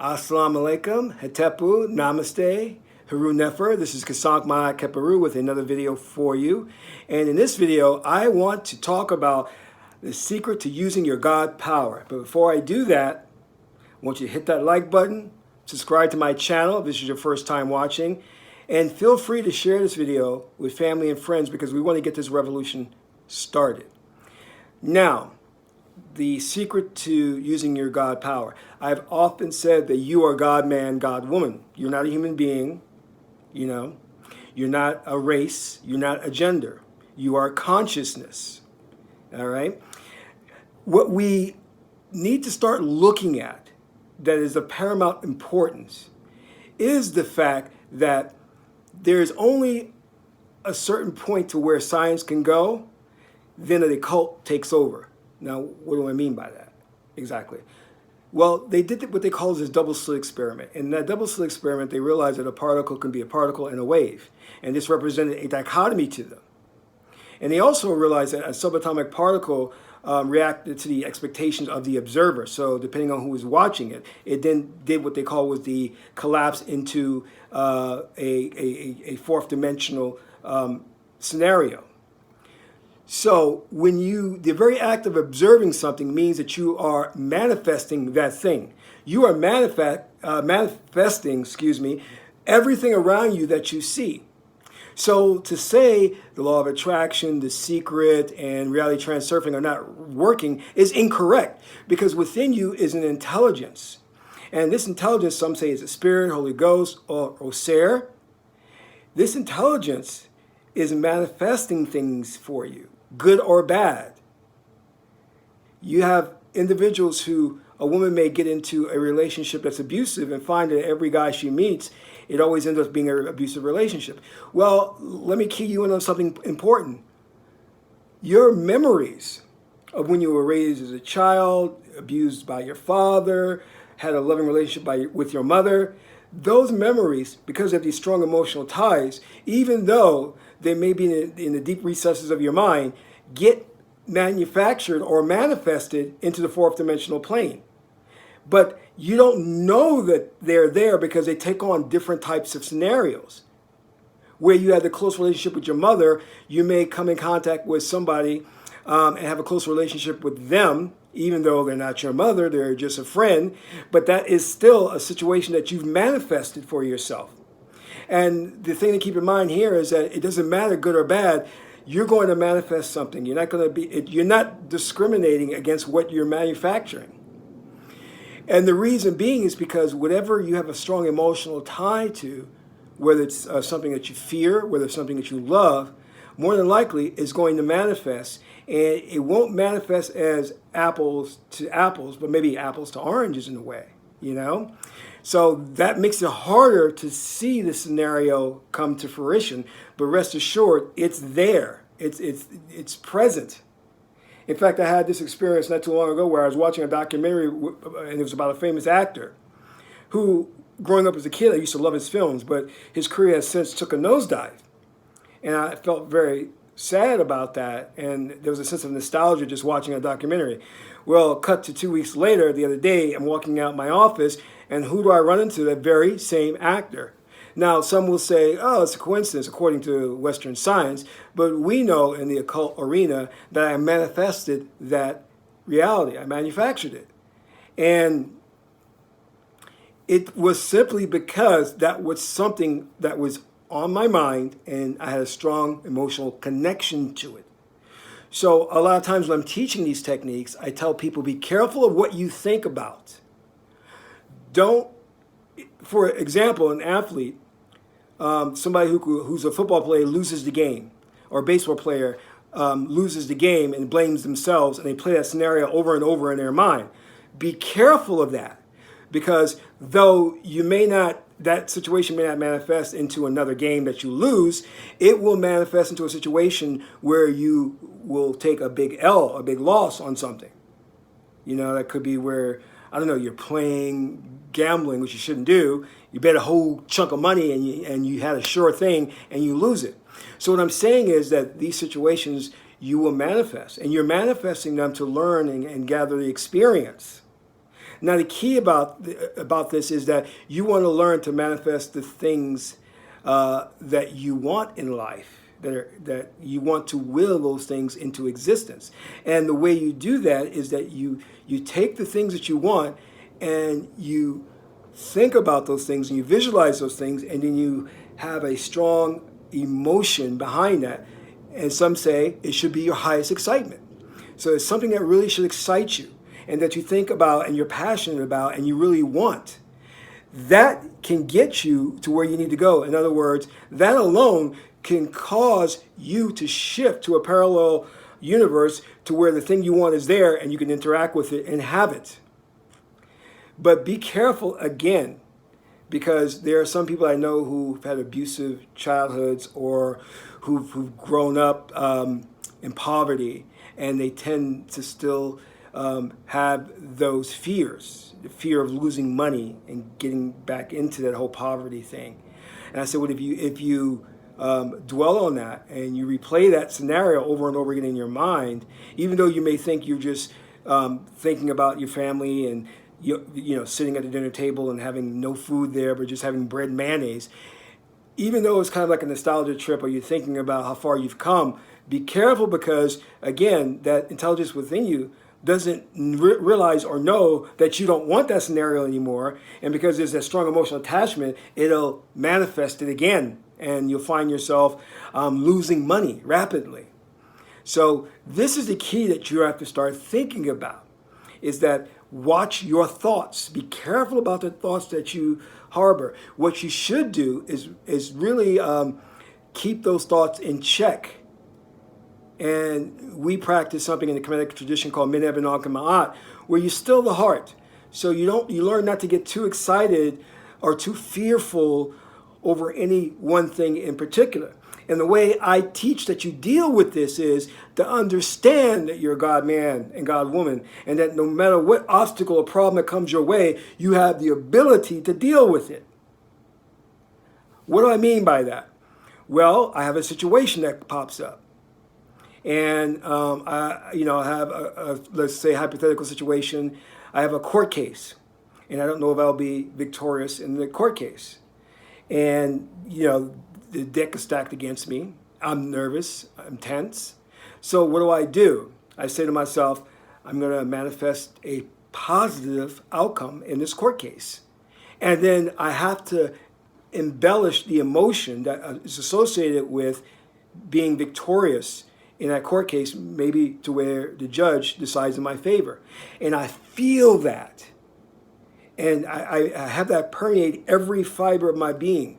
Assalamu alaikum, Hetepu, Namaste, Haru Nefer. This is Kasank Mahat Keperu with another video for you. And in this video, I want to talk about the secret to using your God power. But before I do that, I want you to hit that like button, subscribe to my channel if this is your first time watching, and feel free to share this video with family and friends because we want to get this revolution started. Now, the secret to using your God power. I've often said that you are God man, God woman. You're not a human being, you know. You're not a race. You're not a gender. You are consciousness, all right? What we need to start looking at that is of paramount importance is the fact that there's only a certain point to where science can go, then the occult takes over. Now, what do I mean by that exactly? Well, they did what they call this double slit experiment. In that double slit experiment, they realized that a particle can be a particle and a wave. And this represented a dichotomy to them. And they also realized that a subatomic particle reacted to the expectations of the observer. So depending on who was watching it, it then did what they call was the collapse into a fourth dimensional scenario. So when the very act of observing something means that you are manifesting that thing. You are manifesting, everything around you that you see. So to say the law of attraction, The Secret, and reality transurfing are not working is incorrect because within you is an intelligence. And this intelligence, some say is a spirit, Holy Ghost, or Oser. This intelligence is manifesting things for you, good or bad. You have individuals who, a woman may get into a relationship that's abusive and find that every guy she meets, it always ends up being an abusive relationship. Well, let me key you in on something important. Your memories of when you were raised as a child, abused by your father, had a loving relationship with your mother, those memories, because of these strong emotional ties, even though they may be in the deep recesses of your mind, get manufactured or manifested into the fourth dimensional plane. But you don't know that they're there because they take on different types of scenarios. Where you had a close relationship with your mother, you may come in contact with somebody and have a close relationship with them, even though they're not your mother, they're just a friend, but that is still a situation that you've manifested for yourself. And the thing to keep in mind here is that it doesn't matter good or bad, you're going to manifest something. You're not discriminating against what you're manufacturing. And the reason being is because whatever you have a strong emotional tie to, whether it's something that you fear, whether it's something that you love, more than likely is going to manifest. And it won't manifest as apples to apples, but maybe apples to oranges in a way, you know? So that makes it harder to see the scenario come to fruition, but rest assured, it's there. It's present. In fact, I had this experience not too long ago where I was watching a documentary, and it was about a famous actor who, growing up as a kid, I used to love his films, but his career has since took a nosedive. And I felt very sad about that, and there was a sense of nostalgia just watching a documentary. Well, cut to 2 weeks later, the other day, I'm walking out my office, and who do I run into? That very same actor. Now, some will say, oh, it's a coincidence according to Western science, but we know in the occult arena that I manifested that reality. I manufactured it. And it was simply because that was something that was on my mind and I had a strong emotional connection to it. So a lot of times when I'm teaching these techniques, I tell people, be careful of what you think about. Don't, for example, an athlete, somebody who's a football player loses the game, or a baseball player loses the game and blames themselves, and they play that scenario over and over in their mind. Be careful of that, because though that situation may not manifest into another game that you lose, it will manifest into a situation where you will take a big L, a big loss on something. You know, that could be where, I don't know, you're playing gambling, which you shouldn't do. You bet a whole chunk of money and you had a sure thing and you lose it. So what I'm saying is that these situations you will manifest, and you're manifesting them to learn and gather the experience. Now, the key about this is that you want to learn to manifest the things that you want in life, that you want to will those things into existence. And the way you do that is that you take the things that you want and you think about those things and you visualize those things, and then you have a strong emotion behind that. And some say it should be your highest excitement. So it's something that really should excite you and that you think about and you're passionate about and you really want. That can get you to where you need to go. In other words, that alone can cause you to shift to a parallel universe to where the thing you want is there and you can interact with it and have it. But be careful again, because there are some people I know who've had abusive childhoods or who've grown up in poverty, and they tend to still have those fears, the fear of losing money and getting back into that whole poverty thing. And I said, well, if you dwell on that and you replay that scenario over and over again in your mind, even though you may think you're just thinking about your family and you know, sitting at the dinner table and having no food there, but just having bread and mayonnaise, even though it's kind of like a nostalgia trip or you're thinking about how far you've come, be careful, because, again, that intelligence within you doesn't realize or know that you don't want that scenario anymore. And because there's that strong emotional attachment, it'll manifest it again. And you'll find yourself losing money rapidly. So this is the key that you have to start thinking about, is that watch your thoughts. Be careful about the thoughts that you harbor. What you should do is really keep those thoughts in check. And we practice something in the Kemetic tradition called Min Eben Anka Ma'at, where you still the heart. So you learn not to get too excited or too fearful over any one thing in particular. And the way I teach that you deal with this is to understand that you're God man and God woman, and that no matter what obstacle or problem that comes your way, you have the ability to deal with it. What do I mean by that? Well, I have a situation that pops up. And I have a let's say, hypothetical situation. I have a court case, and I don't know if I'll be victorious in the court case. And, the deck is stacked against me. I'm nervous. I'm tense. So what do? I say to myself, I'm going to manifest a positive outcome in this court case. And then I have to embellish the emotion that is associated with being victorious in that court case, maybe to where the judge decides in my favor. And I feel that. And I have that permeate every fiber of my being.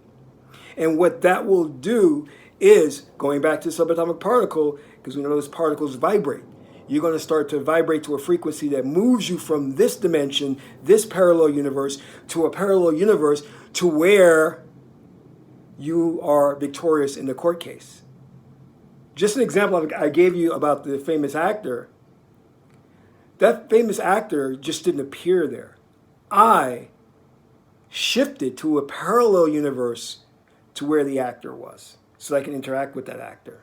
And what that will do is, going back to the subatomic particle, because we know those particles vibrate, you're going to start to vibrate to a frequency that moves you from this dimension, this parallel universe, to a parallel universe to where you are victorious in the court case. Just an example I gave you about the famous actor. That famous actor just didn't appear there. I shifted to a parallel universe to where the actor was, so I can interact with that actor.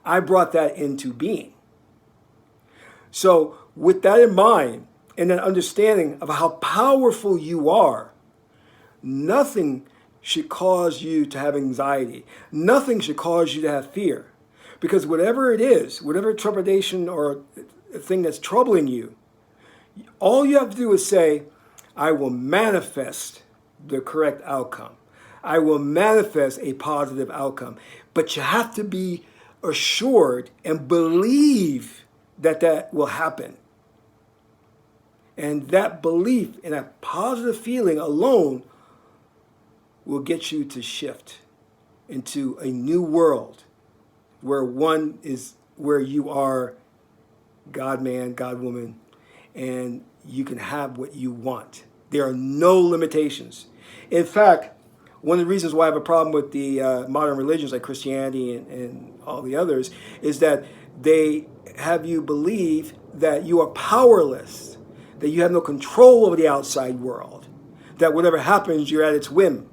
I brought that into being. So with that in mind, and an understanding of how powerful you are, nothing should cause you to have anxiety. Nothing should cause you to have fear. Because whatever it is, whatever trepidation or thing that's troubling you, all you have to do is say, I will manifest the correct outcome. I will manifest a positive outcome. But you have to be assured and believe that that will happen. And that belief and that positive feeling alone will get you to shift into a new world where where you are God man, God woman, and you can have what you want. There are no limitations. In fact, one of the reasons why I have a problem with the modern religions like Christianity and all the others is that they have you believe that you are powerless, that you have no control over the outside world, that whatever happens, you're at its whim.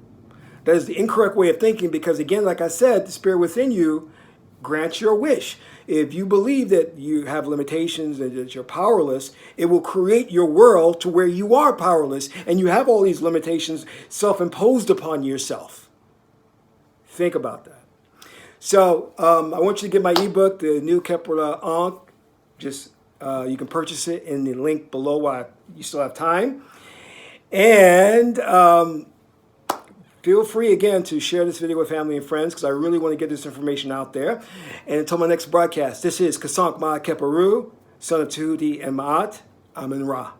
That is the incorrect way of thinking, because, again, like I said, the spirit within you grant your wish. If you believe that you have limitations and that you're powerless, it will create your world to where you are powerless and you have all these limitations self-imposed upon yourself. Think about that. So I want you to get my ebook, The New Kepler Ankh. Just you can purchase it in the link below while you still have time. And feel free again to share this video with family and friends because I really want to get this information out there. And until my next broadcast, this is Kasank Ma Keperu, son of Tahuti and Ma'at. Amin Ra.